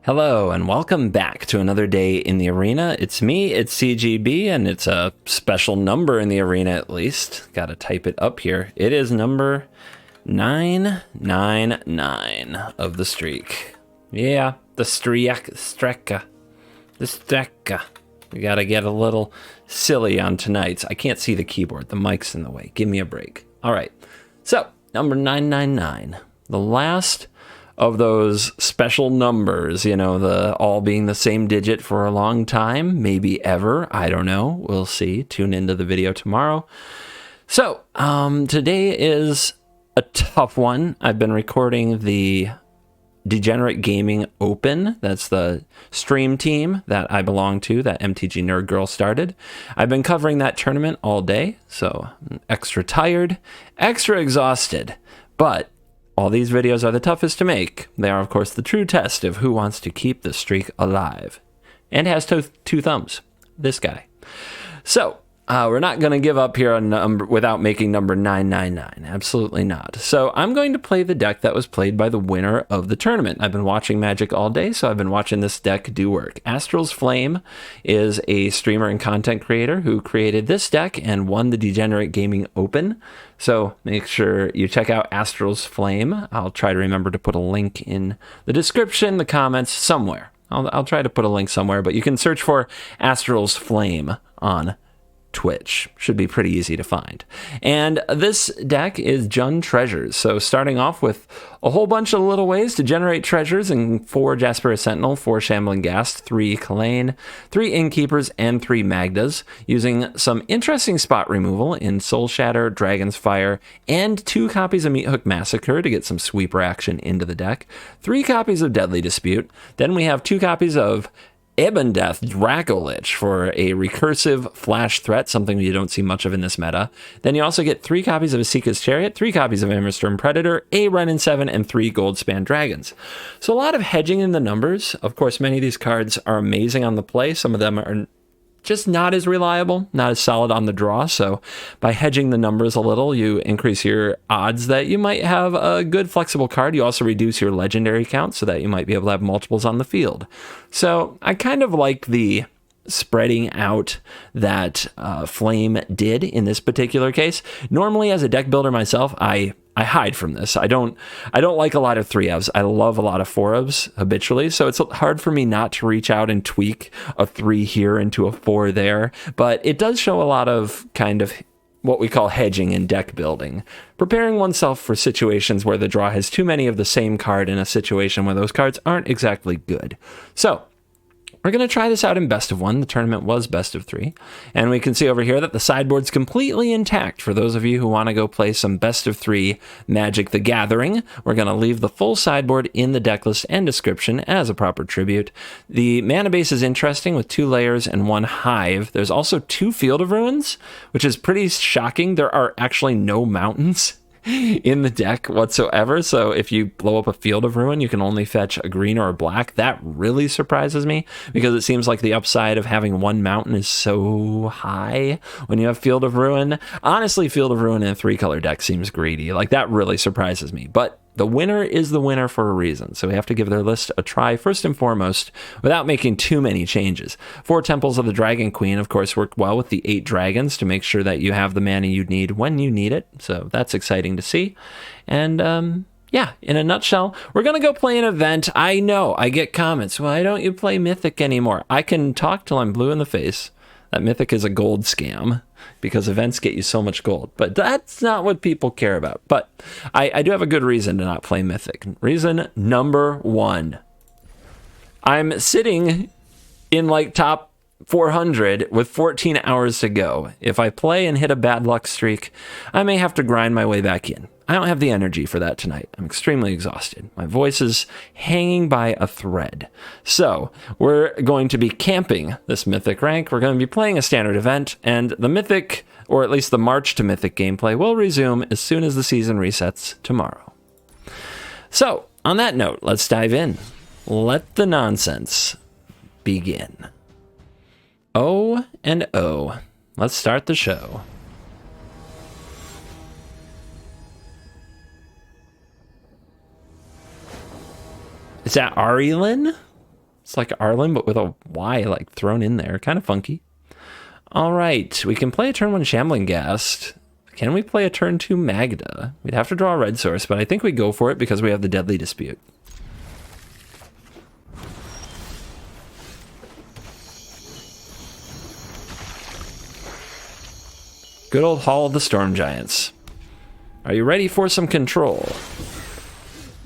Hello and welcome back to another day in the arena. It's me, it's CGB, and it's a special number in the arena at least. Gotta type it up here. It is number 999 of the streak. Yeah, the strecka. We gotta get a little silly on tonight's. I can't see the keyboard, the mic's in the way. Give me a break. All right, so number 999, the last of those special numbers, you know, the all being the same digit for a long time, maybe ever, I don't know, we'll see. Tune into the video tomorrow. So, today is a tough one. I've been recording the Degenerate Gaming Open. That's the stream team that I belong to, that MTG Nerd Girl started. I've been covering that tournament all day, so I'm extra tired, extra exhausted, but all these videos are the toughest to make. They are, of course, the true test of who wants to keep the streak alive. And has two thumbs. This guy. So, we're not going to give up here on number without making number 999. Absolutely not. So, I'm going to play the deck that was played by the winner of the tournament. I've been watching Magic all day, so I've been watching this deck do work. Astral's Flame is a streamer and content creator who created this deck and won the Degenerate Gaming Open. So make sure you check out Astral's Flame. I'll try to remember to put a link in the description, the comments, somewhere. I'll try to put a link somewhere, but you can search for Astral's Flame on Twitch. Should be pretty easy to find. And this deck is Jund Treasures. So starting off with a whole bunch of little ways to generate treasures in 4 Jaspera Sentinel, 4 Shambling Ghast, 3 Kalane, 3 Innkeepers, and 3 Magdas, using some interesting spot removal in Soul Shatter, Dragon's Fire, and 2 copies of Meathook Massacre to get some sweeper action into the deck, 3 copies of Deadly Dispute, then we have 2 copies of Ebondeath Dracolich for a recursive flash threat, something you don't see much of in this meta. Then you also get 3 copies of Asika's Chariot, 3 copies of Innistrad Predator, a Renin 7, and 3 Goldspan Dragons. So a lot of hedging in the numbers. Of course, many of these cards are amazing on the play. Some of them are just not as reliable, not as solid on the draw. So by hedging the numbers a little, you increase your odds that you might have a good flexible card. You also reduce your legendary count so that you might be able to have multiples on the field. So I kind of like the spreading out that Flame did in this particular case. Normally, as a deck builder myself, I hide from this. I don't like a lot of 3-ofs. I love a lot of 4-ofs habitually, so it's hard for me not to reach out and tweak a 3 here into a 4 there, but it does show a lot of kind of what we call hedging in deck building, preparing oneself for situations where the draw has too many of the same card in a situation where those cards aren't exactly good. So we're going to try this out in best of 1. The tournament was best of 3. And we can see over here that the sideboard's completely intact for those of you who want to go play some best of 3 Magic the Gathering. We're going to leave the full sideboard in the deck list and description as a proper tribute. The mana base is interesting with 2 layers and 1 hive. There's also 2 Field of Ruins, which is pretty shocking. There are actually no mountains in the deck whatsoever, so if you blow up a Field of Ruin, you can only fetch a green or a black. That really surprises me, because it seems like the upside of having 1 mountain is so high when you have Field of Ruin. Honestly, Field of Ruin in a 3-color deck seems greedy. Like, that really surprises me, but the winner is the winner for a reason, so we have to give their list a try first and foremost without making too many changes. 4 Temples of the Dragon Queen, of course, work well with the 8 dragons to make sure that you have the mana you need when you need it, so that's exciting to see. And yeah, in a nutshell, we're going to go play an event. I know, I get comments, why don't you play Mythic anymore? I can talk till I'm blue in the face. That Mythic is a gold scam, because events get you so much gold. But that's not what people care about. But I do have a good reason to not play Mythic. Reason number 1. I'm sitting in like top 400 with 14 hours to go. If I play and hit a bad luck streak, I may have to grind my way back in. I don't have the energy for that tonight. I'm extremely exhausted. My voice is hanging by a thread. So we're going to be camping this Mythic rank. We're going to be playing a standard event, and the Mythic, or at least the March to Mythic gameplay, will resume as soon as the season resets tomorrow. So on that note, let's dive in. Let the nonsense begin. Oh and oh. Let's start the show. Is that Arilyn? It's like Arlen, but with a Y like thrown in there. Kind of funky. All right, we can play a turn 1 Shambling Ghast. Can we play a turn 2 Magda? We'd have to draw a red source, but I think we go for it because we have the Deadly Dispute. Good old Hall of the Storm Giants. Are you ready for some control?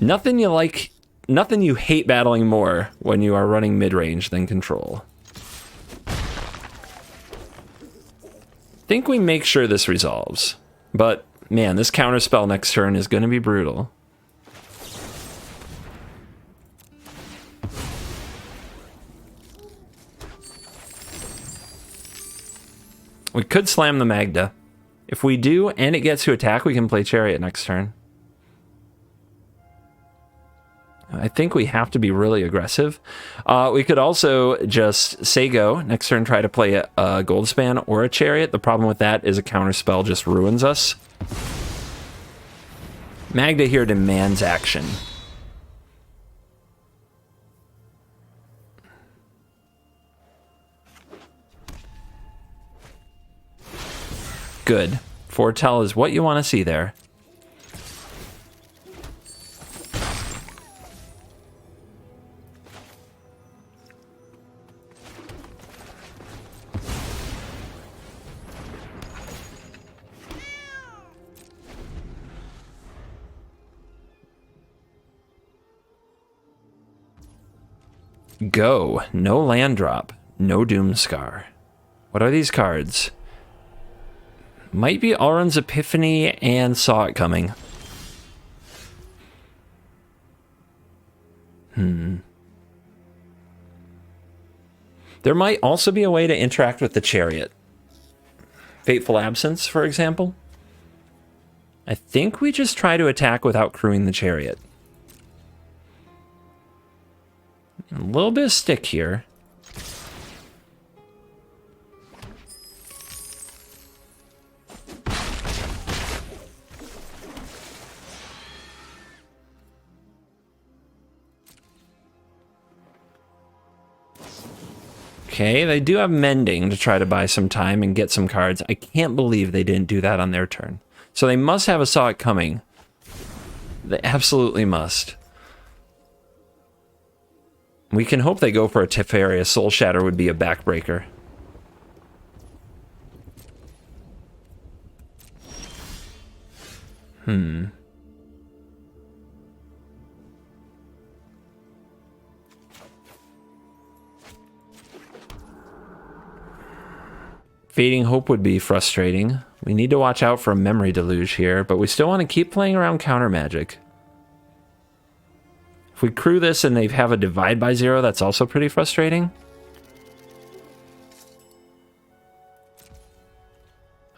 Nothing you hate battling more when you are running mid-range than control. Think we make sure this resolves. But, man, this counterspell next turn is going to be brutal. We could slam the Magda. If we do, and it gets to attack, we can play Chariot next turn. I think we have to be really aggressive. We could also just say go. Next turn, try to play a Goldspan or a Chariot. The problem with that is a counterspell just ruins us. Magda here demands action. Good. Foretell is what you want to see there. Go. No land drop. No Doomscar. What are these cards? Might be Auron's Epiphany and Saw It Coming. There might also be a way to interact with the Chariot. Fateful Absence, for example. I think we just try to attack without crewing the Chariot. A little bit of stick here. Okay, they do have Mending to try to buy some time and get some cards. I can't believe they didn't do that on their turn. So they must have a Saw It Coming. They absolutely must. We can hope they go for a Teferi. Soul Shatter would be a backbreaker. Fading Hope would be frustrating. We need to watch out for a Memory Deluge here, but we still want to keep playing around counter magic. If we crew this and they have a Divide by 0, that's also pretty frustrating.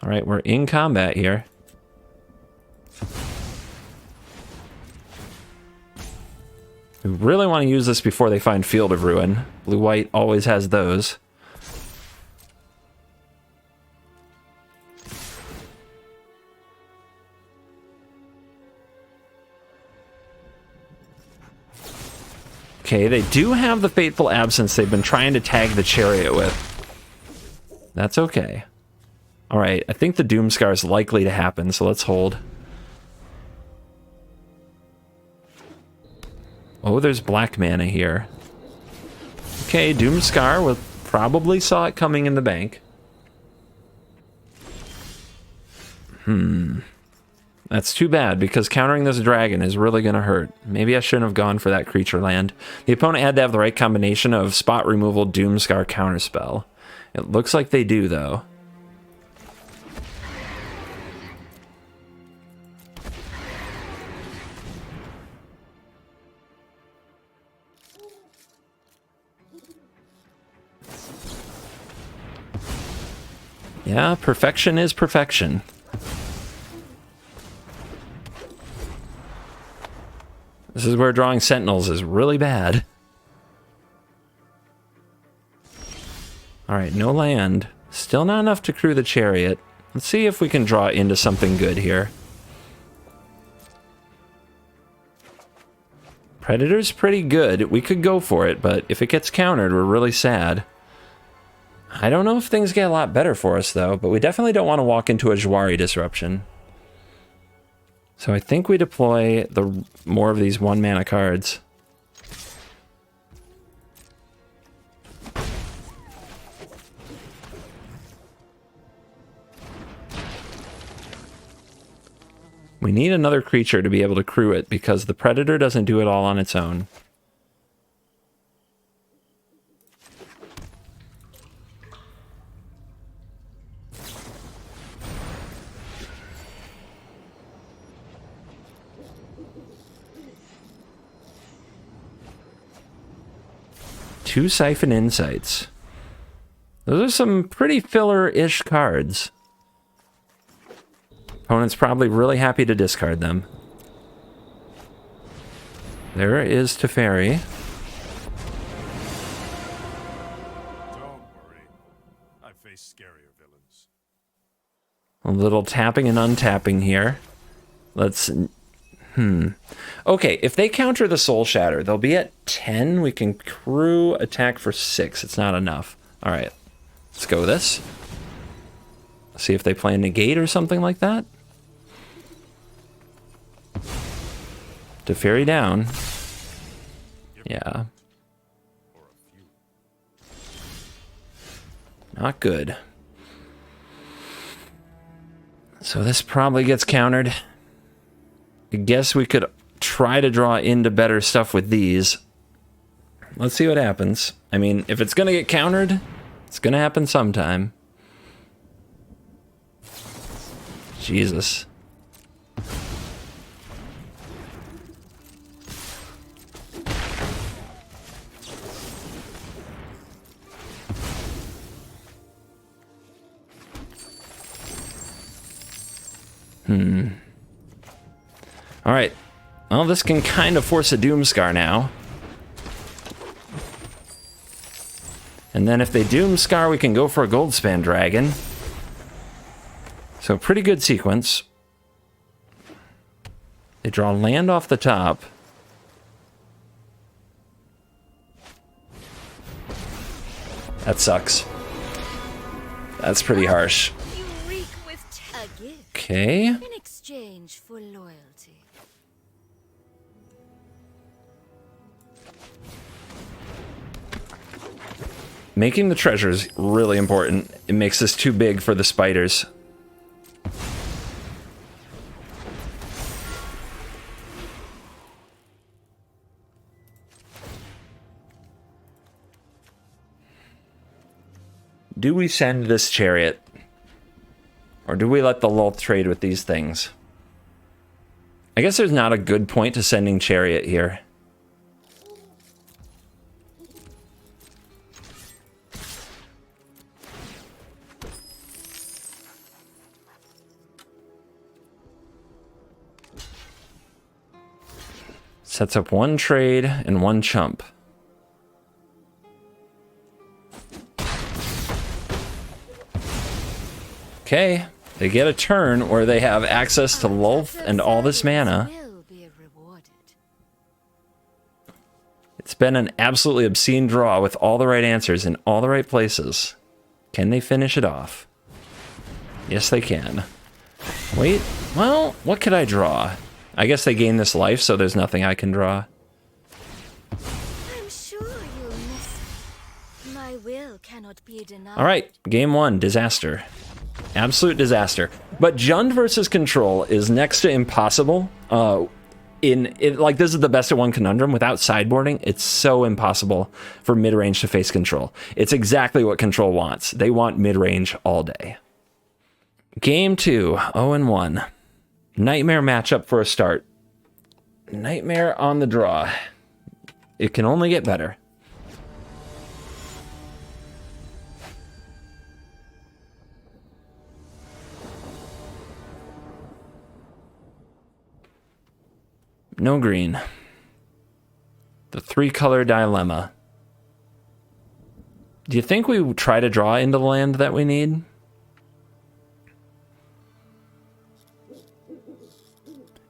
All right, we're in combat here. We really want to use this before they find Field of Ruin. Blue-white always has those. Okay, they do have the Fateful Absence they've been trying to tag the Chariot with. That's okay. All right, I think the Doomscar is likely to happen, so let's hold. Oh, there's black mana here. Okay, Doomscar will probably Saw It Coming in the bank. That's too bad, because countering this dragon is really going to hurt. Maybe I shouldn't have gone for that creature land. The opponent had to have the right combination of spot removal, Doomscar, counterspell. It looks like they do, though. Yeah, perfection is perfection. This is where drawing Sentinels is really bad. Alright, no land. Still not enough to crew the Chariot. Let's see if we can draw into something good here. Predator's pretty good. We could go for it, but if it gets countered, we're really sad. I don't know if things get a lot better for us, though, but we definitely don't want to walk into a Jwari disruption. So I think we deploy the more of these 1-mana cards. We need another creature to be able to crew it because the Predator doesn't do it all on its own. Two Siphon Insights. Those are some pretty filler-ish cards. Opponent's probably really happy to discard them. There is Teferi. Don't worry. I face scarier villains. A little tapping and untapping here. Let's... Okay, if they counter the Soul Shatter, they'll be at 10. We can crew attack for 6. It's not enough. All right, let's go with this. See if they play a negate or something like that. Teferi down. Yeah. Not good. So this probably gets countered. I guess we could try to draw into better stuff with these. Let's see what happens. I mean, if it's going to get countered, it's going to happen sometime. Jesus. All right. Well, this can kind of force a Doomscar now. And then if they Doomscar, we can go for a Goldspan Dragon. So pretty good sequence. They draw land off the top. That sucks. That's pretty harsh. Okay. In exchange for loyalty. Making the treasure is really important. It makes this too big for the spiders. Do we send this chariot? Or do we let the Lulth trade with these things? I guess there's not a good point to sending chariot here. Sets up one trade and one chump. Okay, they get a turn where they have access to Lulth and all this mana. It's been an absolutely obscene draw with all the right answers in all the right places. Can they finish it off? Yes, they can. Wait, well, what could I draw? I guess they gain this life, so there's nothing I can draw. I'm sure you'll miss it. My will cannot be denied. All right, game one, disaster. Absolute disaster. But Jund versus Control is next to impossible. Like, this is the best at one conundrum. Without sideboarding, it's so impossible for Midrange to face Control. It's exactly what Control wants. They want Midrange all day. Game 2, 0-1. Nightmare matchup for a start. Nightmare on the draw. It can only get better. No green. The 3-color dilemma. Do you think we try to draw into the land that we need?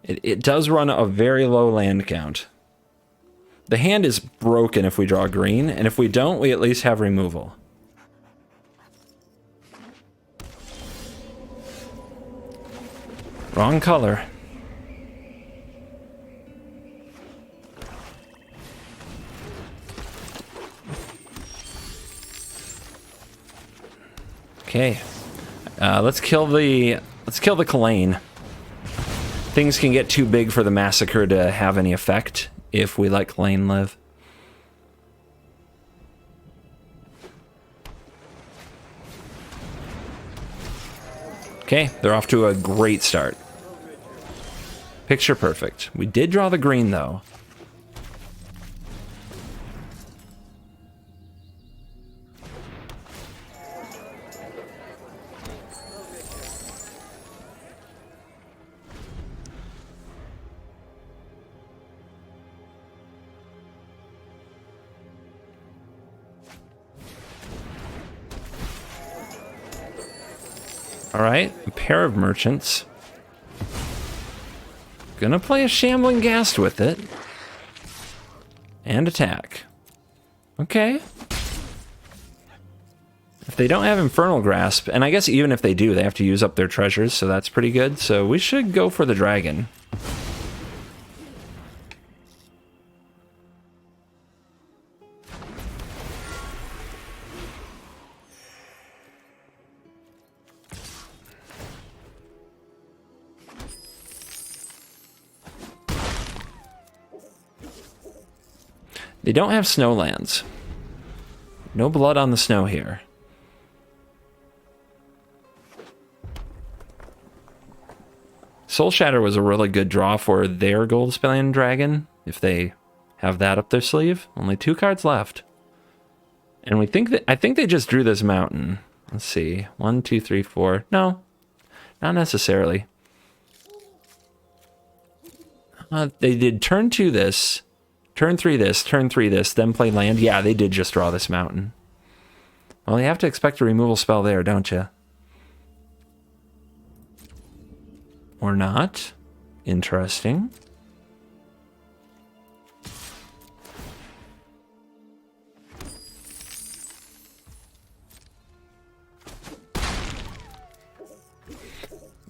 It does run a very low land count. The hand is broken if we draw green, and if we don't, we at least have removal. Wrong color. Okay, let's kill the Kalane. Things can get too big for the massacre to have any effect if we let Kalane live. Okay, they're off to a great start. Picture perfect. We did draw the green though. All right, a pair of merchants. Gonna play a Shambling Ghast with it. And attack. Okay. If they don't have Infernal Grasp, and I guess even if they do, they have to use up their treasures, so that's pretty good. So we should go for the dragon. They don't have snowlands. No blood on the snow here. Soul Shatter was a really good draw for their Goldspan Dragon, if they have that up their sleeve. Only 2 cards left. And I think they just drew this mountain. Let's see. 1, 2, 3, 4. No, not necessarily. They did turn 2 this. Turn 3 this, turn 3 this, then play land. Yeah, they did just draw this mountain. Well, you have to expect a removal spell there, don't you? Or not. Interesting.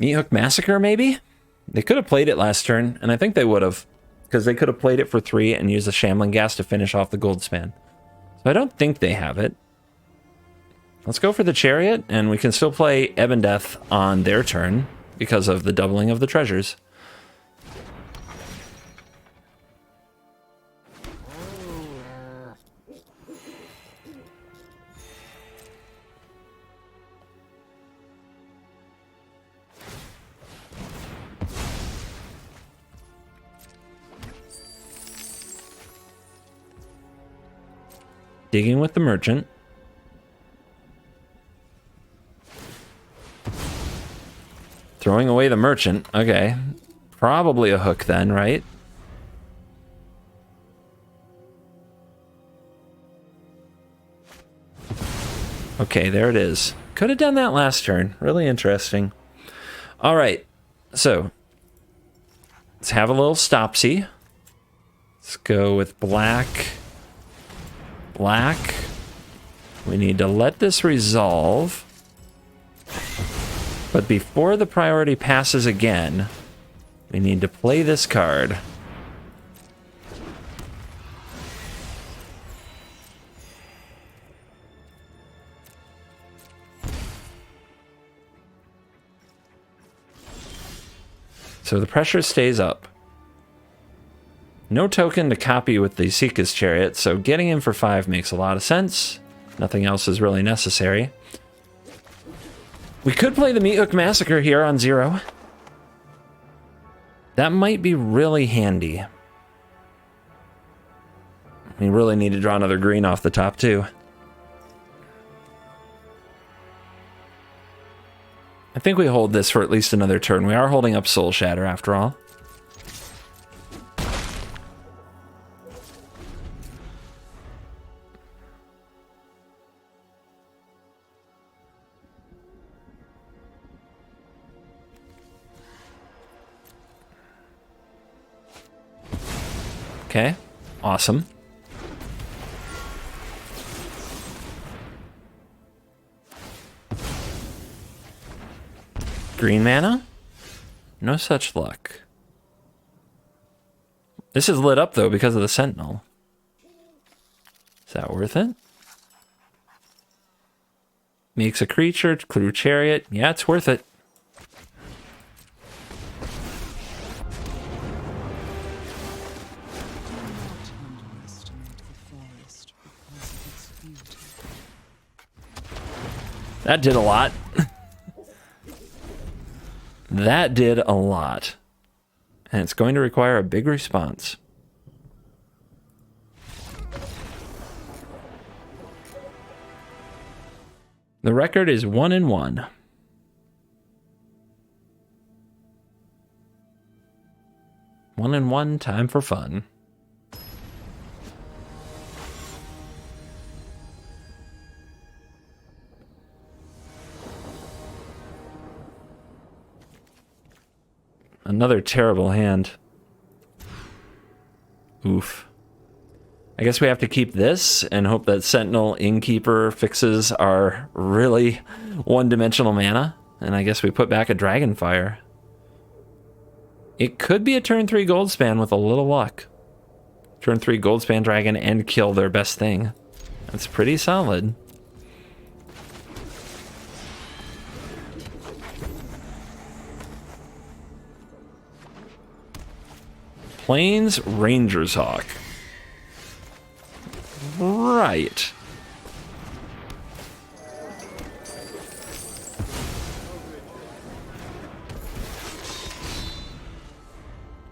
Meathook Massacre, maybe? They could have played it last turn, and I think they would have. Because they could have played it for 3 and used the Shambling Ghast to finish off the Goldspan. So I don't think they have it. Let's go for the Chariot, and we can still play Ebb and Death on their turn because of the doubling of the treasures. Digging with the merchant. Throwing away the merchant. Okay. Probably a hook then, right? Okay, there it is. Could have done that last turn. Really interesting. All right. So, let's have a little stopsy. Let's go with black. Black. We need to let this resolve. But before the priority passes again, we need to play this card. So the pressure stays up. No token to copy with the Seeka's Chariot, so getting in for 5 makes a lot of sense. Nothing else is really necessary. We could play the Meathook Massacre here on 0. That might be really handy. We really need to draw another green off the top, too. I think we hold this for at least another turn. We are holding up Soul Shatter, after all. Okay, Awesome. Green mana? No such luck. This is lit up, though, because of the Sentinel. Is that worth it? Makes a creature, Clue Chariot. Yeah, it's worth it. That did a lot. That did a lot. And it's going to require a big response. The record is 1-1. One and one, time for fun. Another terrible hand. Oof. I guess we have to keep this and hope that Sentinel Innkeeper fixes our really one-dimensional mana. And I guess we put back a Dragonfire. It could be a turn 3 Goldspan with a little luck. Turn 3 Goldspan Dragon and kill their best thing. That's pretty solid. Plains Ranger's Hawk. Right.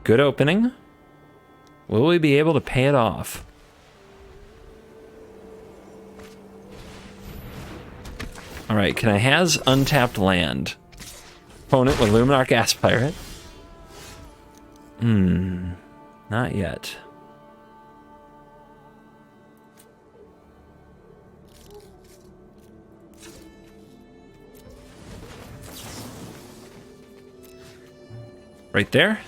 Good opening. Will we be able to pay it off? All right, can I has untapped land? Opponent with Luminarch Aspirate? Not yet. Right there.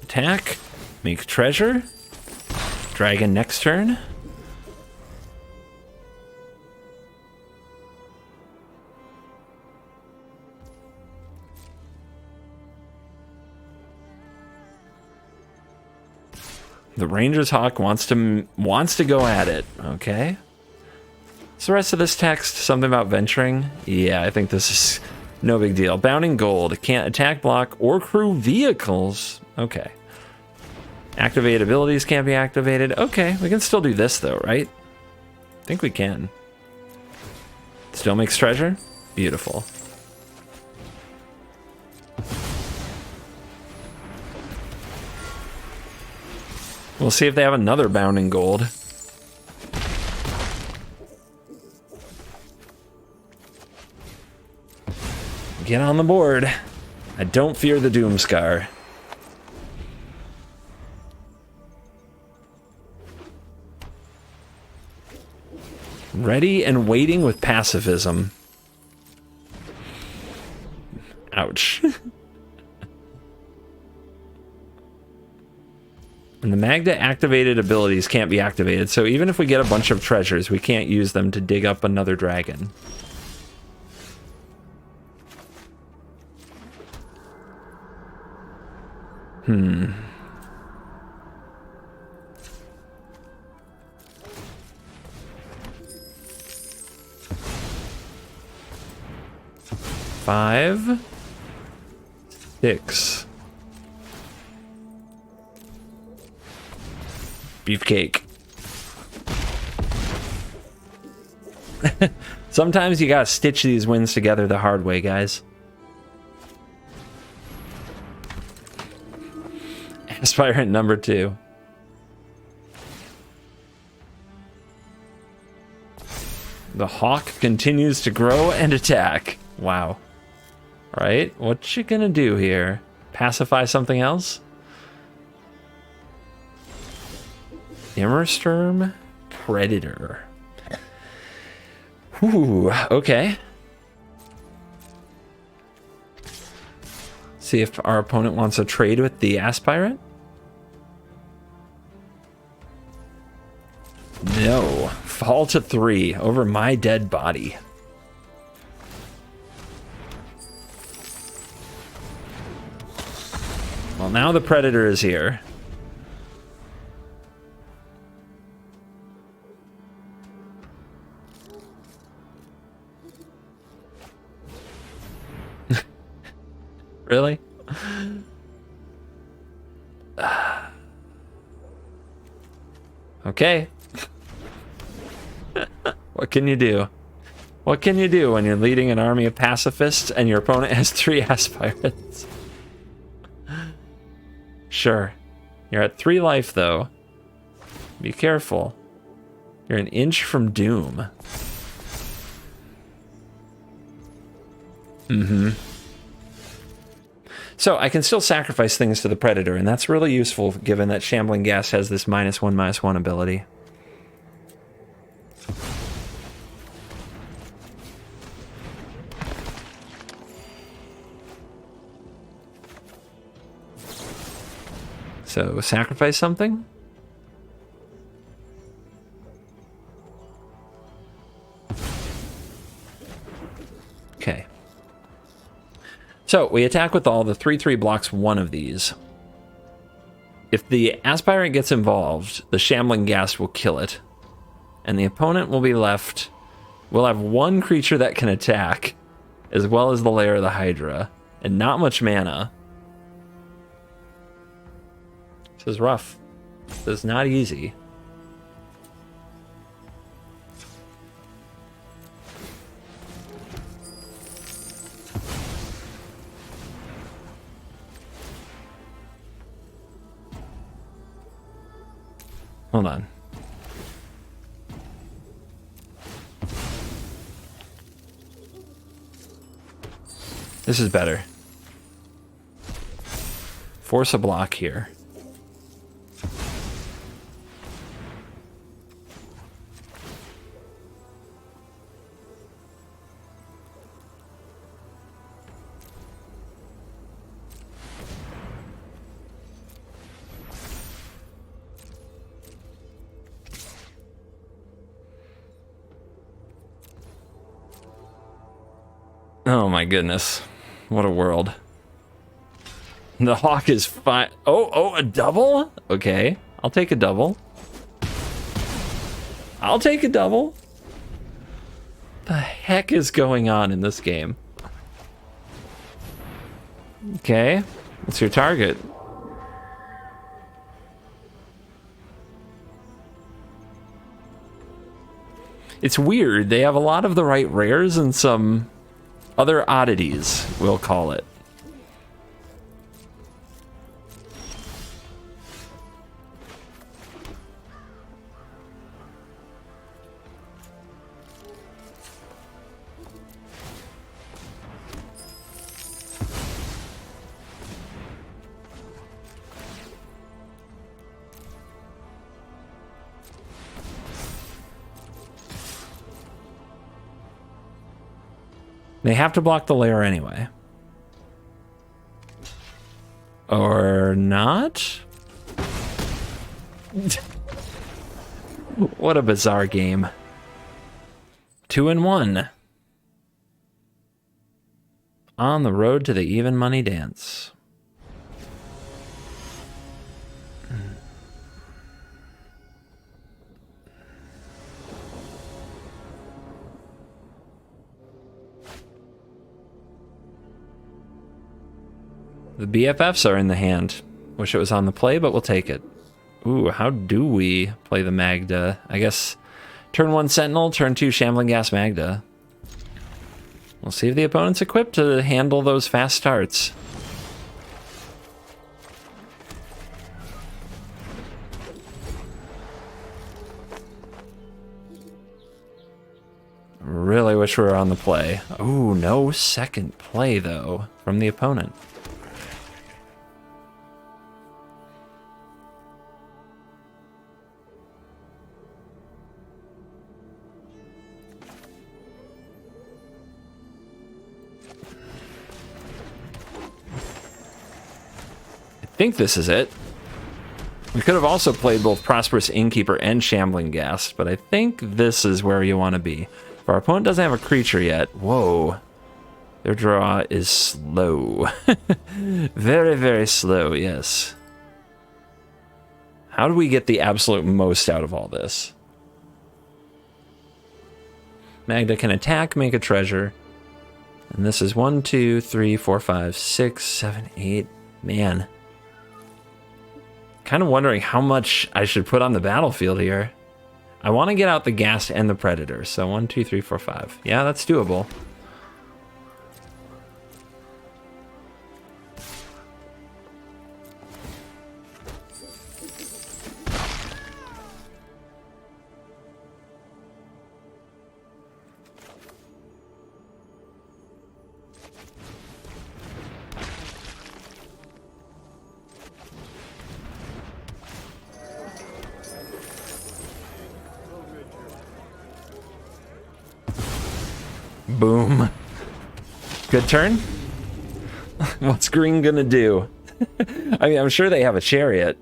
Attack. Make treasure. Dragon next turn. The Ranger's Hawk wants to go at it. Okay. What's the rest of this text? Something about venturing? Yeah, I think this is no big deal. Bounding Gold. Can't attack, block, or crew vehicles. Okay. Activate abilities can't be activated. Okay, we can still do this though, right? I think we can. Still makes treasure? Beautiful. We'll see if they have another Bounding Gold. Get on the board. I don't fear the Doomscar. Ready and waiting with pacifism. Ouch. And the Magda activated abilities can't be activated, so even if we get a bunch of treasures, we can't use them to dig up another dragon. Five, 6. Beefcake. Sometimes you gotta stitch these wins together the hard way, guys. Aspirant number 2. The Hawk continues to grow and attack. Wow. Alright, what you gonna do here? Pacify something else? Immersturm Predator. Ooh, okay. See if our opponent wants a trade with the Aspirant. No. Fall to 3 over my dead body. Well, now the Predator is here. Really? Okay. What can you do? What can you do when you're leading an army of pacifists and your opponent has 3 aspirants? Sure. You're at 3 life, though. Be careful. You're an inch from doom. So I can still sacrifice things to the Predator, and that's really useful given that Shambling Gas has this -1/-1 ability. So sacrifice something? Okay. So we attack with all. The 3/3 blocks one of these. If the Aspirant gets involved, the Shambling Ghast will kill it. And the opponent will be left... We'll have 1 creature that can attack, as well as the Lair of the Hydra. And not much mana. This is rough. This is not easy. Hold on. This is better. Force a block here. Oh my goodness. What a world. The Hawk is fine. Oh, a double? Okay. I'll take a double. I'll take a double. The heck is going on in this game? Okay. What's your target? It's weird. They have a lot of the right rares and some other oddities, we'll call it. They have to block the lair anyway. Or not? What a bizarre game. 2-1. On the road to the even money dance. The BFFs are in the hand. Wish it was on the play, but we'll take it. Ooh, how do we play the Magda? I guess turn 1 Sentinel, turn 2 Shambling Gas Magda. We'll see if the opponent's equipped to handle those fast starts. Really wish we were on the play. Ooh, no second play, though, from the opponent. I think this is it. We could have also played both Prosperous Innkeeper and Shambling Ghast, but I think this is where you want to be. If our opponent doesn't have a creature yet, whoa, their draw is slow. Very, very slow, yes. How do we get the absolute most out of all this? Magda can attack, make a treasure. And this is 1, 2, 3, 4, 5, 6, 7, 8. Man. Kind of wondering how much I should put on the battlefield here. I want to get out the Ghast and the Predator. So 1, 2, 3, 4, 5. Yeah, that's doable. Boom. Good turn. What's green gonna do? I mean, I'm sure they have a chariot.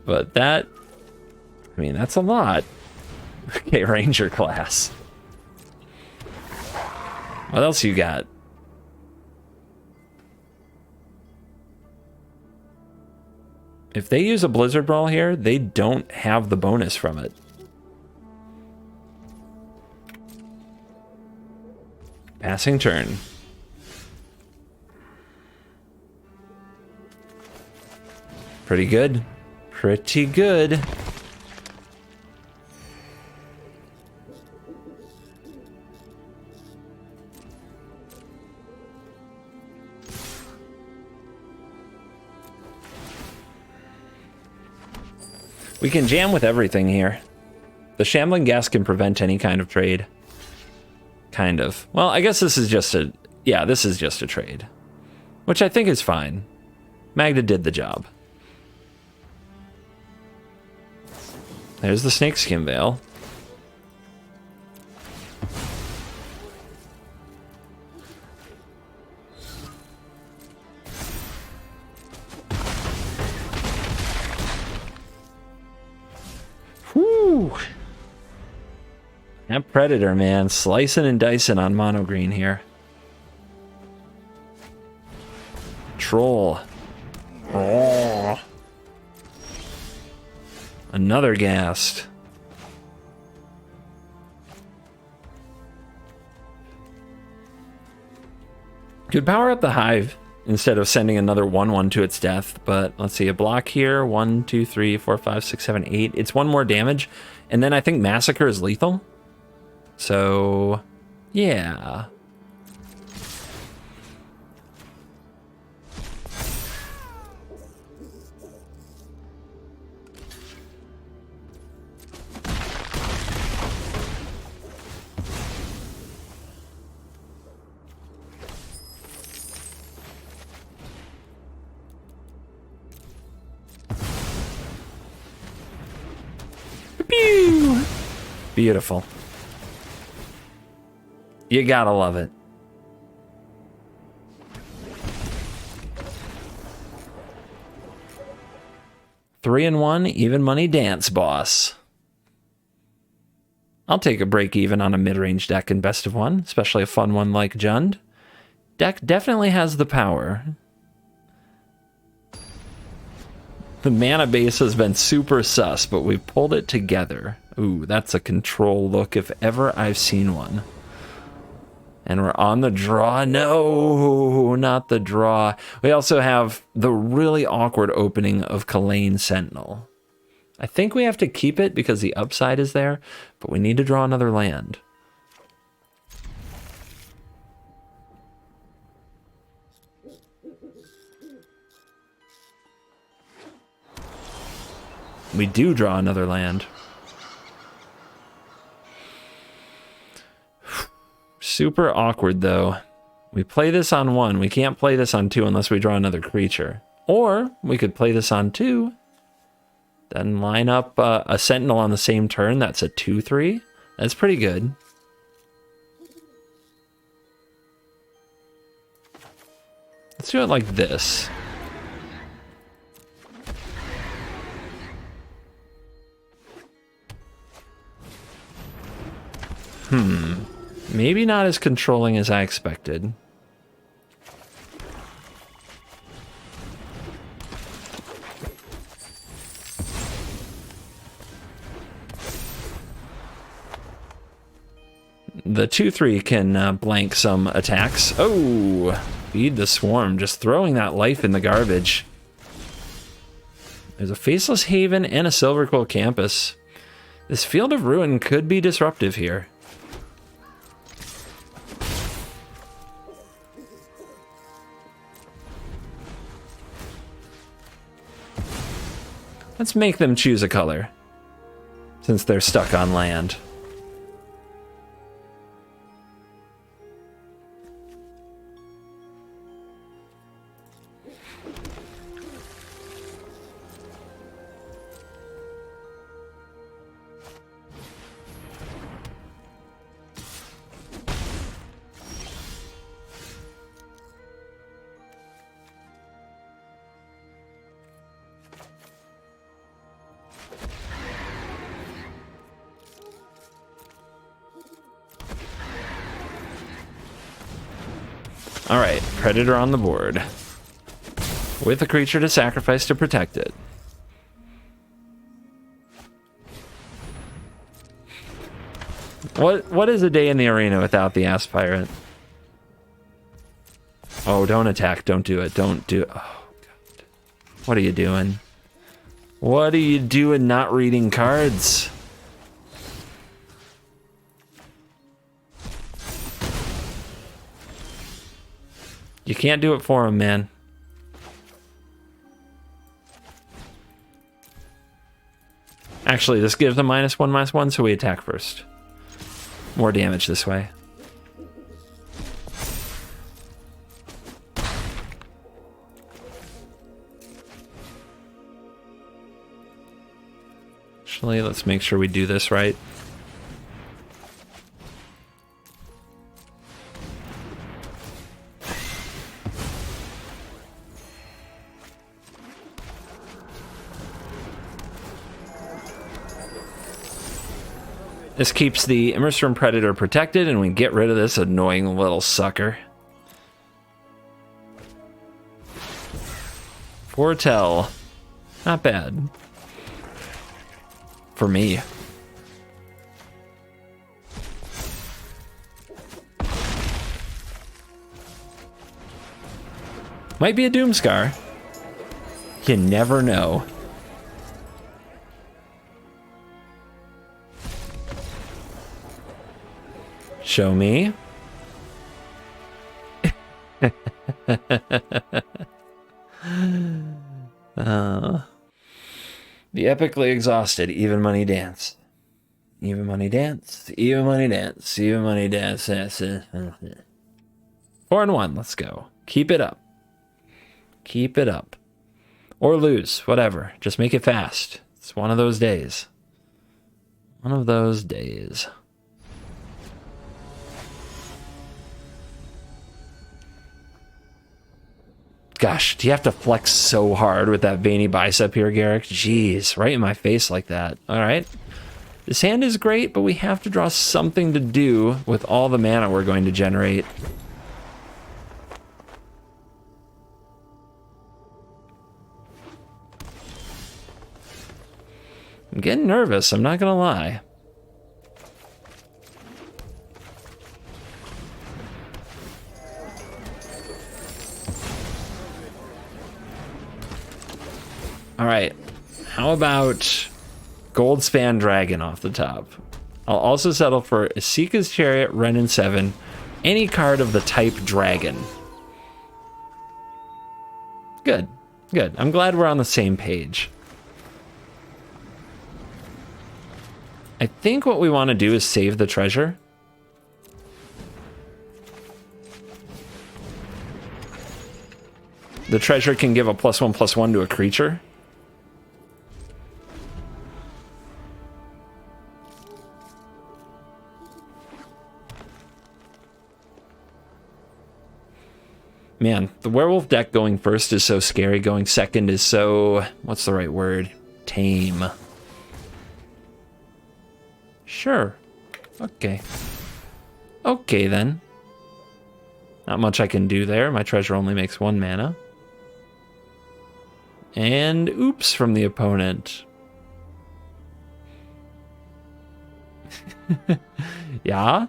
But that... I mean, that's a lot. Okay, Ranger class. What else you got? If they use a Blizzard Brawl here, they don't have the bonus from it. Passing turn. Pretty good. Pretty good. We can jam with everything here. The Shambling Ghast can prevent any kind of trade. Kind of. Well, I guess this is just a... Yeah, this is just a trade. Which I think is fine. Magda did the job. There's the Snakeskin Veil. Whew! That Predator, man. Slicing and dicing on mono green here. Troll. Oh. Another Ghast. Could power up the Hive instead of sending another 1/1 to its death, but let's see, a block here. 1, 2, 3, 4, 5, 6, 7, 8. It's 1 more damage, and then I think Massacre is lethal. So, yeah. Pew! Beautiful. You gotta love it. Three and one, even money dance, boss. I'll take a break even on a mid-range deck in best of one, especially a fun one like Jund. Deck definitely has the power. The mana base has been super sus, but we've pulled it together. Ooh, that's a control look if ever I've seen one. And we're on the draw. No, not the draw. We also have the really awkward opening of Kalane Sentinel. I think we have to keep it because the upside is there, but we need to draw another land. We do draw another land. Super awkward, though. We play this on 1. We can't play this on 2 unless we draw another creature. Or we could play this on 2. Then line up a Sentinel on the same turn. That's a 2/3. That's pretty good. Let's do it like this. Maybe not as controlling as I expected. The 2/3 can blank some attacks. Oh, feed the swarm, just throwing that life in the garbage. There's a Faceless Haven and a Silver Quill Campus. This Field of Ruin could be disruptive here. Let's make them choose a color, since they're stuck on land. All right, Predator on the board. With a creature to sacrifice to protect it. What is a day in the arena without the Ass Pirate? Oh, don't attack. Don't do it. Don't do it. Oh, God. What are you doing? What are you doing not reading cards? You can't do it for him, man. Actually, this gives them -1/-1, so we attack first. More damage this way. Actually, let's make sure we do this right. This keeps the Innistrad Predator protected, and we get rid of this annoying little sucker. Foretell. Not bad. For me. Might be a Doomscar. You never know. Show me. The epically exhausted even money dance. Even money dance. Even money dance. Even money dance. 4-1. Let's go. Keep it up. Keep it up. Or lose. Whatever. Just make it fast. It's one of those days. One of those days. Gosh, do you have to flex so hard with that veiny bicep here, Garrick? Jeez, right in my face like that. All right. This hand is great, but we have to draw something to do with all the mana we're going to generate. I'm getting nervous, I'm not gonna lie. All right, how about Goldspan Dragon off the top? I'll also settle for Asika's Chariot, Renin 7, any card of the type Dragon. Good, good. I'm glad we're on the same page. I think what we want to do is save the treasure. The treasure can give a +1/+1 to a creature. Man, the werewolf deck going first is so scary. Going second is so... what's the right word? Tame. Sure. Okay. Okay, then. Not much I can do there. My treasure only makes 1 mana. And oops from the opponent. Yeah?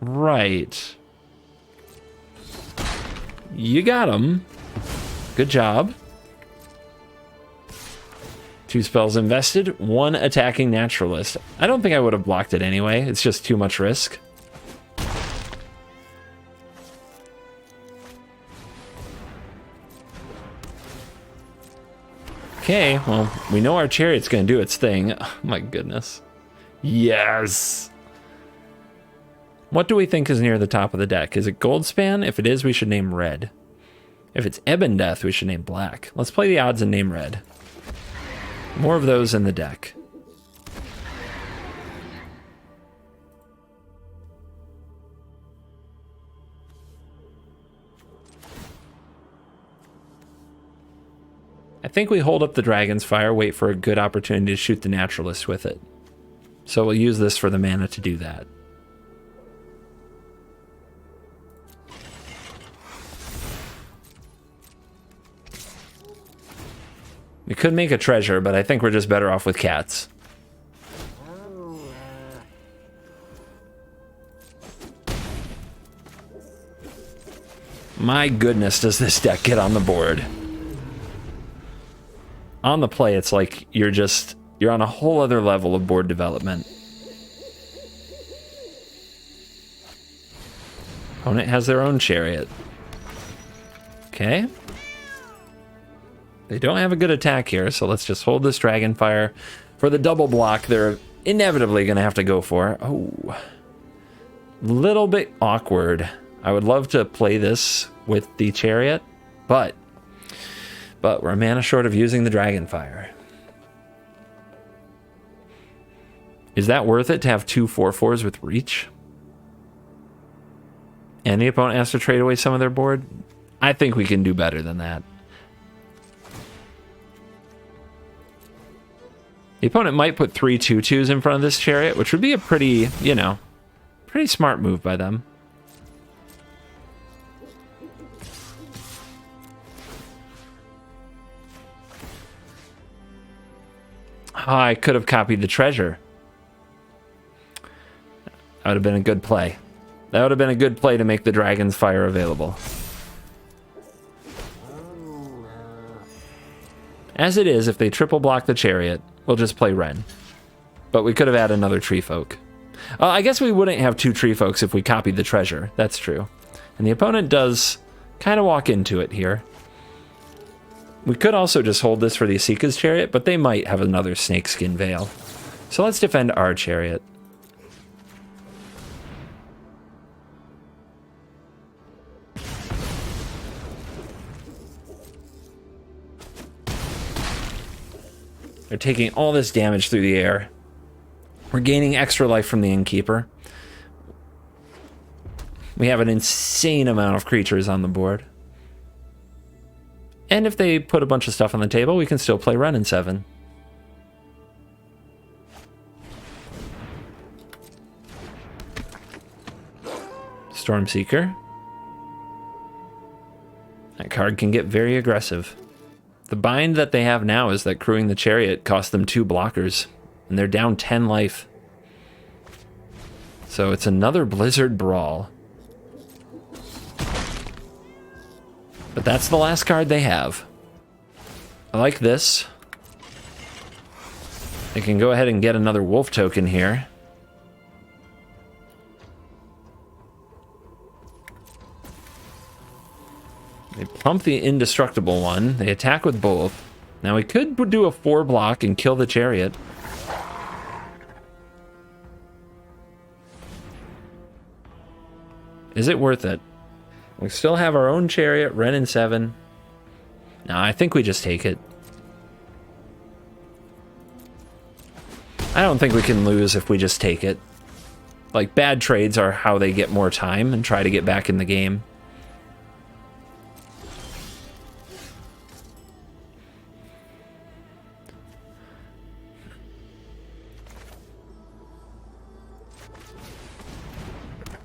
Right. You got him. Good job. 2 spells invested, 1 attacking naturalist. I don't think I would have blocked it anyway. It's just too much risk. Okay, well, we know our chariot's going to do its thing. Oh, my goodness. Yes! What do we think is near the top of the deck? Is it Goldspan? If it is, we should name red. If it's Ebon Death, we should name black. Let's play the odds and name red. More of those in the deck. I think we hold up the Dragon's Fire, wait for a good opportunity to shoot the Naturalist with it. So we'll use this for the mana to do that. We could make a treasure, but I think we're just better off with cats. My goodness, does this deck get on the board. On the play, it's like you're on a whole other level of board development. Opponent has their own chariot. Okay. They don't have a good attack here, so let's just hold this Dragonfire. For the double block, they're inevitably going to have to go for. Oh. Little bit awkward. I would love to play this with the chariot, but we're a mana short of using the Dragonfire. Is that worth it to have 2 4/4s with reach? And the opponent has to trade away some of their board? I think we can do better than that. The opponent might put 3 2/2s in front of this chariot, which would be a pretty, pretty smart move by them. Oh, I could have copied the treasure. That would have been a good play. That would have been a good play to make the Dragon's Fire available. As it is, if they triple block the chariot, we'll just play Wren. But we could have had another Tree Folk. I guess we wouldn't have 2 Tree Folks if we copied the treasure. That's true. And the opponent does kind of walk into it here. We could also just hold this for the Asika's chariot, but they might have another Snakeskin Veil. So let's defend our chariot. They're taking all this damage through the air. We're gaining extra life from the Innkeeper. We have an insane amount of creatures on the board. And if they put a bunch of stuff on the table, we can still play Wren in 7. Stormseeker. That card can get very aggressive. The bind that they have now is that crewing the chariot cost them 2 blockers, and they're down 10 life. So it's another Blizzard Brawl. But that's the last card they have. I like this. They can go ahead and get another wolf token here. They pump the indestructible one. They attack with both. Now we could do a 4 block and kill the chariot. Is it worth it? We still have our own chariot, Wren in 7. No, I think we just take it. I don't think we can lose if we just take it. Like, bad trades are how they get more time and try to get back in the game.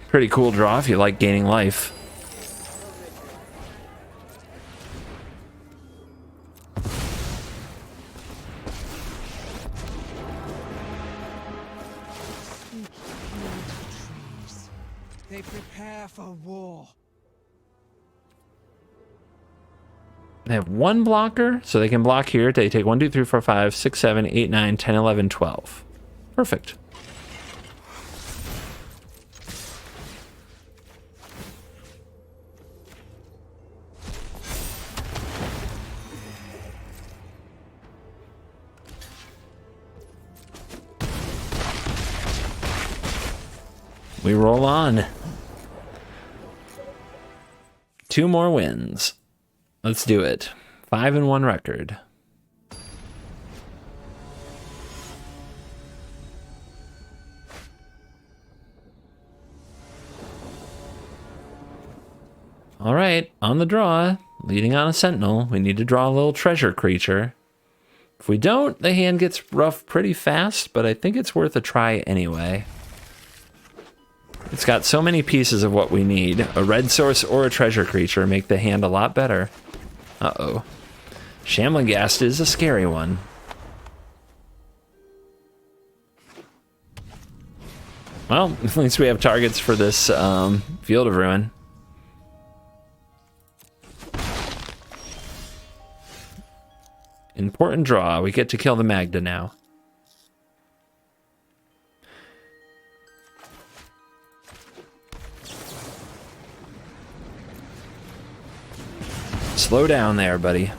Pretty cool draw if you like gaining life. They prepare for war. They have one blocker, so they can block here. They take 1, 2, 3, 4, 5, 6, 7, 8, 9, 10, 11, 12. Perfect. We roll on. 2 more wins. Let's do it. 5-1 record. All right, on the draw, leading on a sentinel. We need to draw a little treasure creature. If we don't, the hand gets rough pretty fast, but I think it's worth a try anyway. It's got so many pieces of what we need. A red source or a treasure creature make the hand a lot better. Uh-oh. Shambling Ghast is a scary one. Well, at least we have targets for this Field of Ruin. Important draw. We get to kill the Magda now. Slow down there, buddy.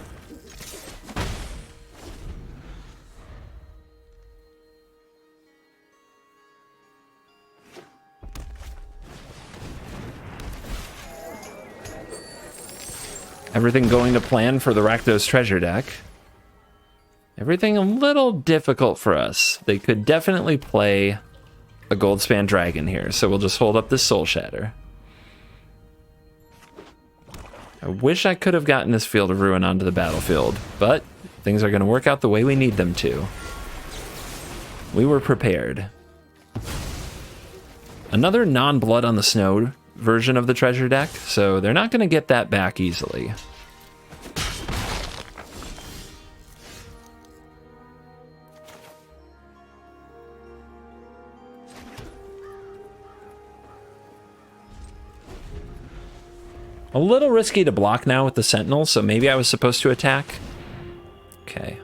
Everything going to plan for the Rakdos treasure deck. Everything a little difficult for us. They could definitely play a Goldspan Dragon here, so we'll just hold up this Soul Shatter. I wish I could have gotten this Field of Ruin onto the battlefield, but things are going to work out the way we need them to. We were prepared. Another non-Blood on the Snow version of the treasure deck, so they're not going to get that back easily. A little risky to block now with the Sentinel, so maybe I was supposed to attack. Okay.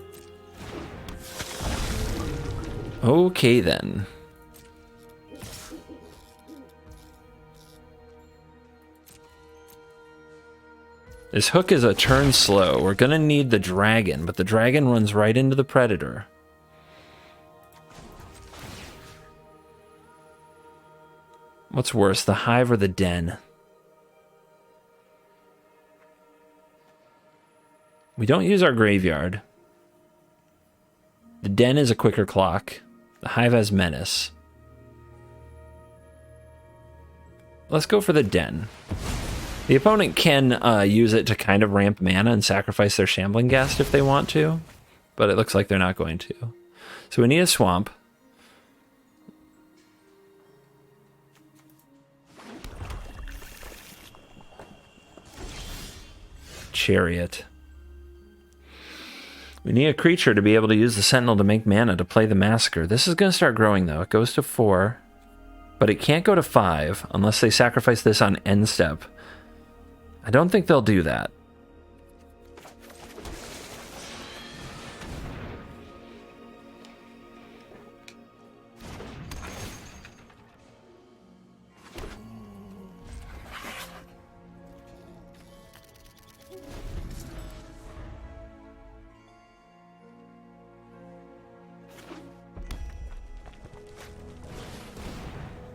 Okay, then. This hook is a turn slow. We're gonna need the dragon, but the dragon runs right into the Predator. What's worse, the Hive or the Den? We don't use our graveyard. The Den is a quicker clock. The Hive has Menace. Let's go for the Den. The opponent can use it to kind of ramp mana and sacrifice their Shambling Ghast if they want to, but it looks like they're not going to. So we need a swamp. Chariot. We need a creature to be able to use the Sentinel to make mana to play the Massacre. This is going to start growing, though. It goes to 4, but it can't go to 5 unless they sacrifice this on end step. I don't think they'll do that.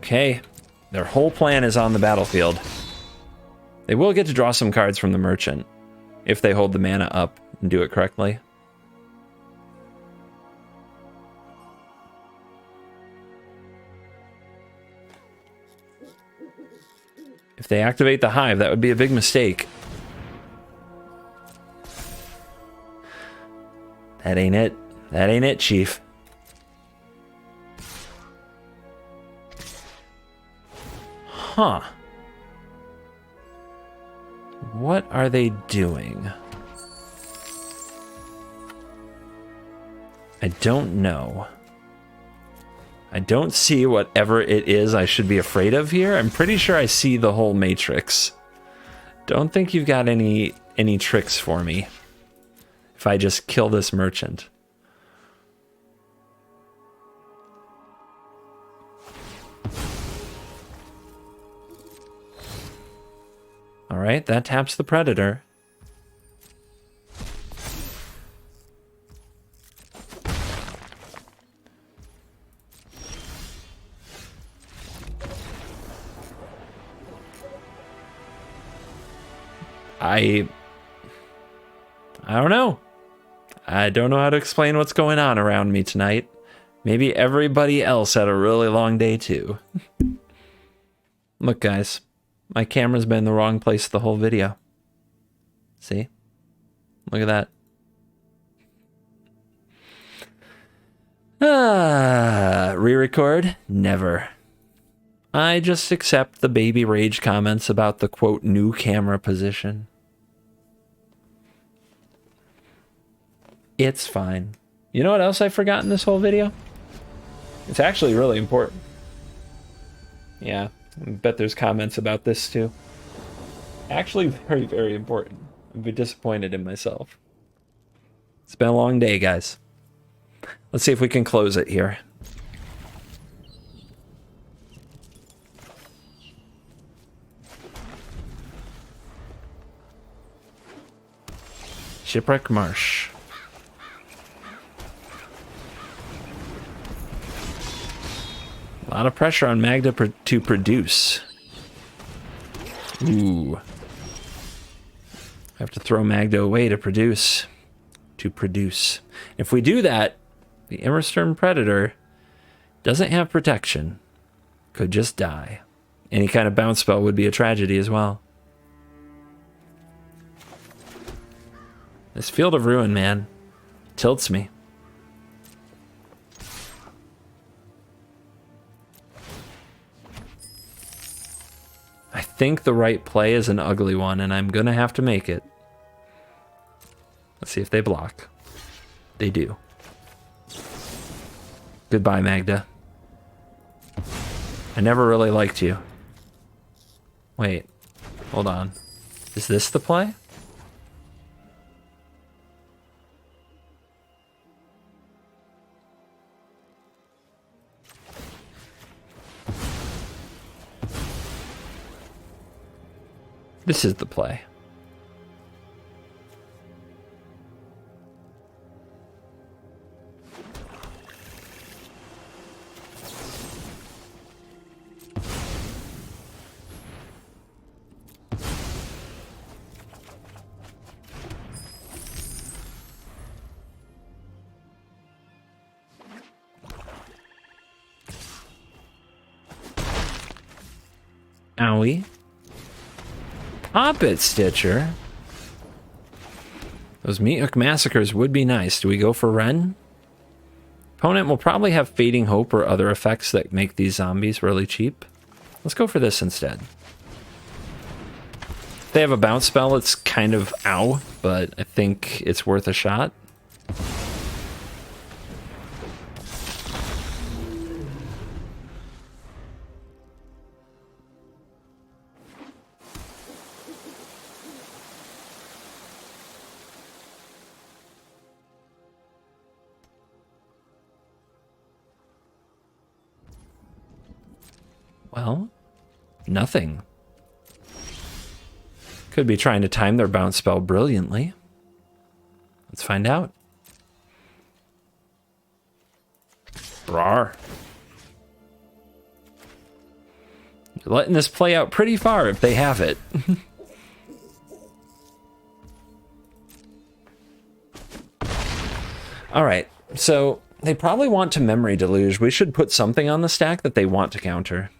Okay, their whole plan is on the battlefield. They will get to draw some cards from the Merchant if they hold the mana up and do it correctly. If they activate the Hive, that would be a big mistake. That ain't it. That ain't it, Chief. Huh. What are they doing? I don't know. I don't see whatever it is I should be afraid of here. I'm pretty sure I see the whole matrix. Don't think you've got any tricks for me if I just kill this merchant. All right, that taps the predator. I don't know. I don't know how to explain what's going on around me tonight. Maybe everybody else had a really long day too. Look, guys, my camera's been in the wrong place the whole video. See? Look at that. Re-record? Never. I just accept the baby rage comments about the quote new camera position. It's fine. You know what else I forgot in this whole video? It's actually really important. Yeah, I bet there's comments about this too. Actually very, very important. I'd be disappointed in myself. It's been a long day, guys. Let's see if we can close it here. Shipwreck Marsh. A lot of pressure on Magda to produce. Ooh. I have to throw Magda away to produce. If we do that, the Innistrad Predator doesn't have protection. Could just die. Any kind of bounce spell would be a tragedy as well. This Field of Ruin, man, tilts me. I think the right play is an ugly one, and I'm gonna have to make it. Let's see if they block. They do. Goodbye, Magda. I never really liked you. Wait, hold on. Is this the play? This is the play. Owie. Pop it, Stitcher. Those Meat Hook Massacres would be nice. Do we go for Ren? Opponent will probably have Fading Hope or other effects that make these zombies really cheap. Let's go for this instead. If they have a bounce spell, it's kind of ow, but I think it's worth a shot. Well, nothing. Could be trying to time their bounce spell brilliantly. Let's find out. Rawr. You're letting this play out pretty far if they have it. All right, so they probably want to Memory Deluge. We should put something on the stack that they want to counter.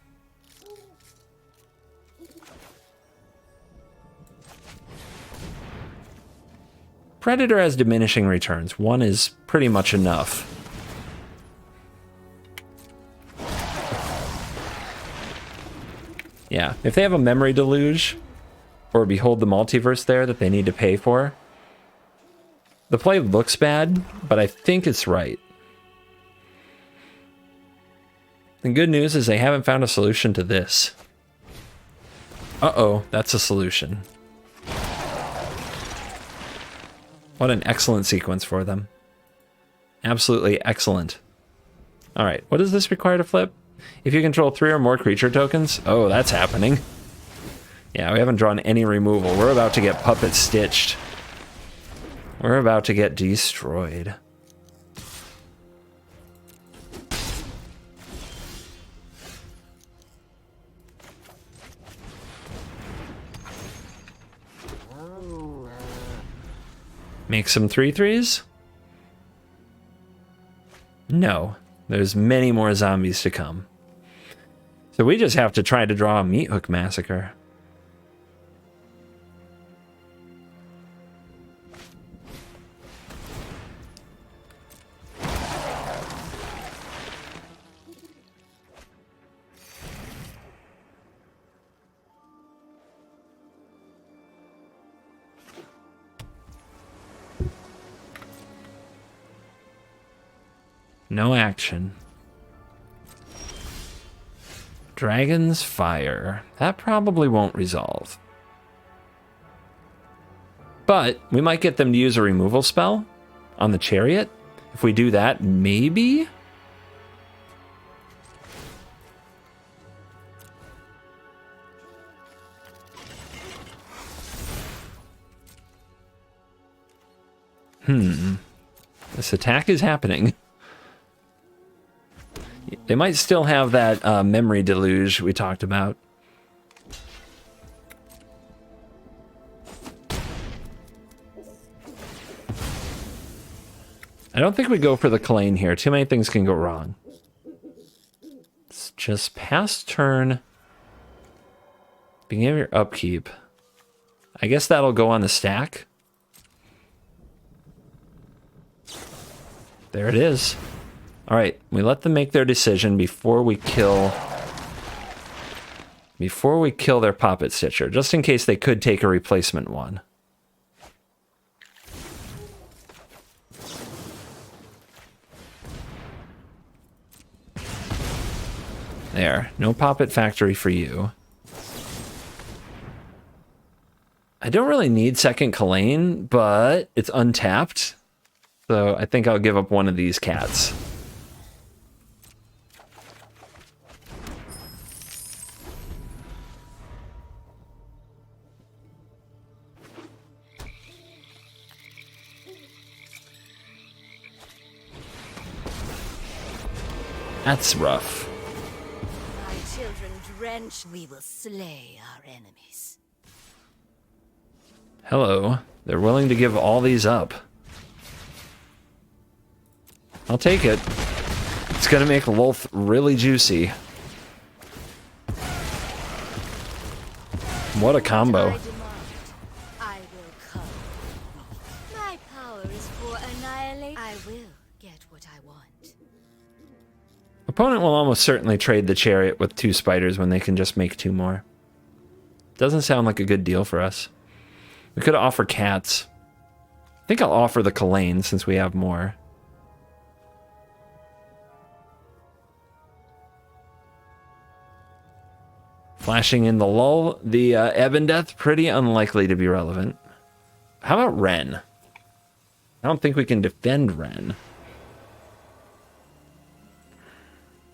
Predator has diminishing returns. One is pretty much enough. Yeah, Yeah, if they have a memory deluge or behold the multiverse there that they need to pay for, the play looks bad, but I think it's right. The good news is they haven't found a solution to this. Uh-oh, that's a solution. What an excellent sequence for them. Absolutely excellent. All right, what does this require to flip? If you control 3 or more creature tokens? Oh, that's happening. Yeah, we haven't drawn any removal. We're about to get puppet stitched. We're about to get destroyed. Make some 3/3s? No. There's many more zombies to come. So we just have to try to draw a meat hook massacre. No action. Dragon's Fire. That probably won't resolve. But we might get them to use a removal spell on the chariot. If we do that, maybe? This attack is happening. They might still have that memory deluge we talked about. I don't think we go for the Kalane here. Too many things can go wrong. It's just past turn. Beginning of your upkeep. I guess that'll go on the stack. There it is. All right, we let them make their decision before we kill their Puppet Stitcher, just in case they could take a replacement one. There, no Puppet Factory for you. I don't really need second Kalane, but it's untapped. So I think I'll give up one of these cats. That's rough. My children drench, we will slay our enemies. Hello. They're willing to give all these up. I'll take it. It's gonna make Lolth really juicy. What a combo. I demand, I will come. My power is for annihilation. I will get what I want. Opponent will almost certainly trade the chariot with 2 spiders when they can just make 2 more. Doesn't sound like a good deal for us. We could offer cats. I think I'll offer the Kalane since we have more. Flashing in the lull, the Ebb and Death, pretty unlikely to be relevant. How about Ren? I don't think we can defend Ren.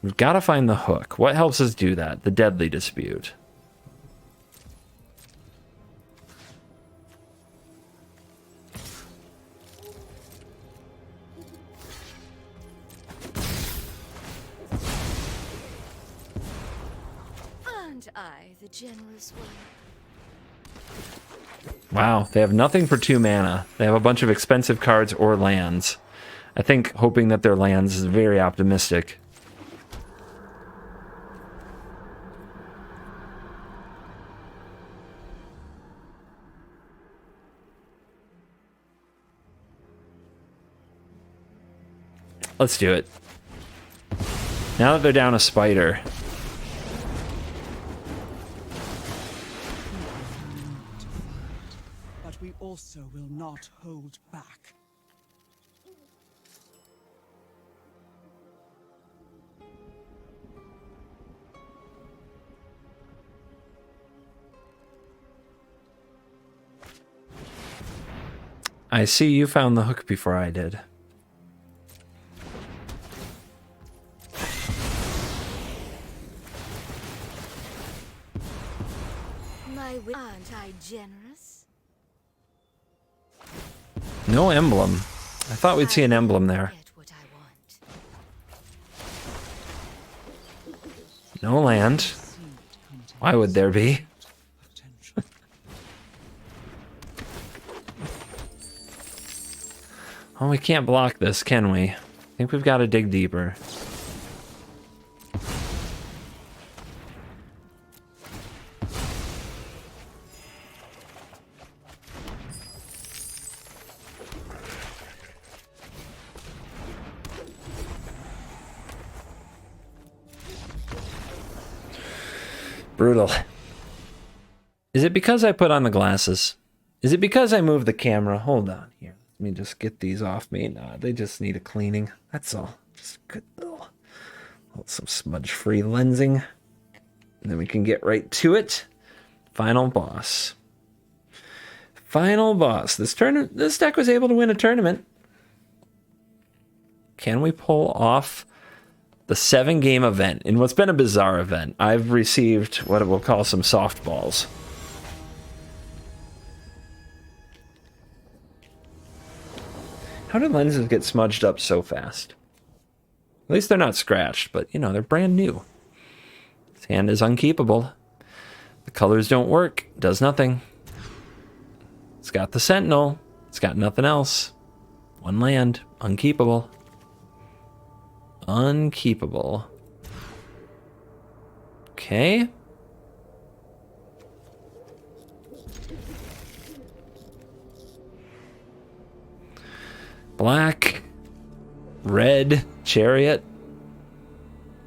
We've got to find the hook. What helps us do that? The Deadly Dispute. Aren't I the generous one? Wow, they have nothing for 2 mana. They have a bunch of expensive cards or lands. I think hoping that their lands is very optimistic. Let's do it. Now that they're down a spider. also will not hold back. I see you found the hook before I did. Aren't I generous? No emblem. I thought we'd see an emblem there. Get what I want. No land. Why would there be? Oh, we can't block this, can we? I think we've got to dig deeper. Brutal. Is it because I put on the glasses? Is it because I moved the camera? Hold on here. Let me just get these off me. Nah, they just need a cleaning. That's all. Just good little some smudge-free lensing. And then we can get right to it. Final boss. Final boss. This deck was able to win a tournament. Can we pull off the 7-game event? In what's been a bizarre event, I've received what we'll call some softballs. How did lenses get smudged up so fast? At least they're not scratched, but you know, they're brand new. This hand is unkeepable. The colors don't work, does nothing. It's got the Sentinel, it's got nothing else. One land, unkeepable. Unkeepable. Okay. Black, red, chariot.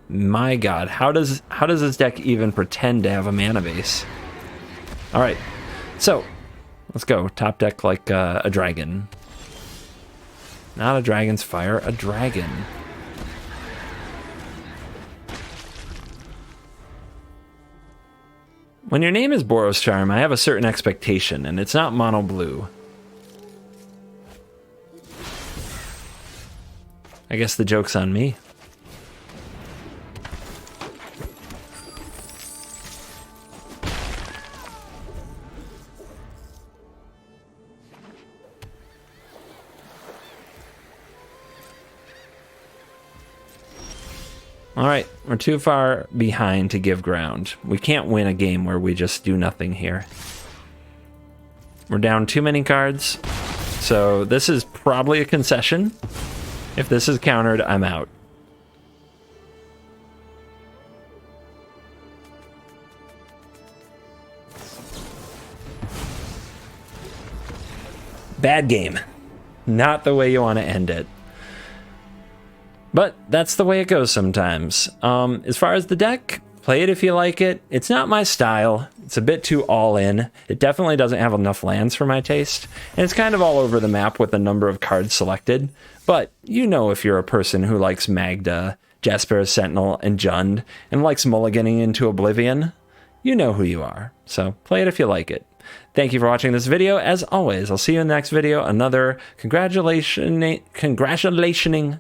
My God, how does this deck even pretend to have a mana base? All right, so let's go top deck like a dragon. Not a dragon's fire, a dragon. When your name is Boros Charm, I have a certain expectation, and it's not mono blue. I guess the joke's on me. All right, we're too far behind to give ground. We can't win a game where we just do nothing here. We're down too many cards, so this is probably a concession. If this is countered, I'm out. Bad game. Not the way you want to end it. But that's the way it goes sometimes. As far as the deck, play it if you like it. It's not my style. It's a bit too all in. It definitely doesn't have enough lands for my taste. And it's kind of all over the map with the number of cards selected. But you know, if you're a person who likes Magda, Jasper, Sentinel, and Jund, and likes mulliganing into Oblivion, you know who you are. So play it if you like it. Thank you for watching this video. As always, I'll see you in the next video. Another congratulationing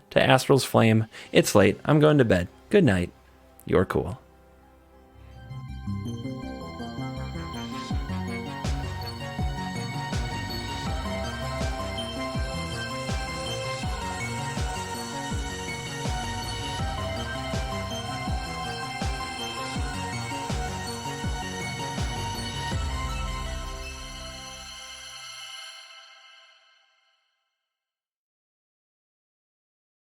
to Astral's Flame. It's late. I'm going to bed. Good night. You're cool.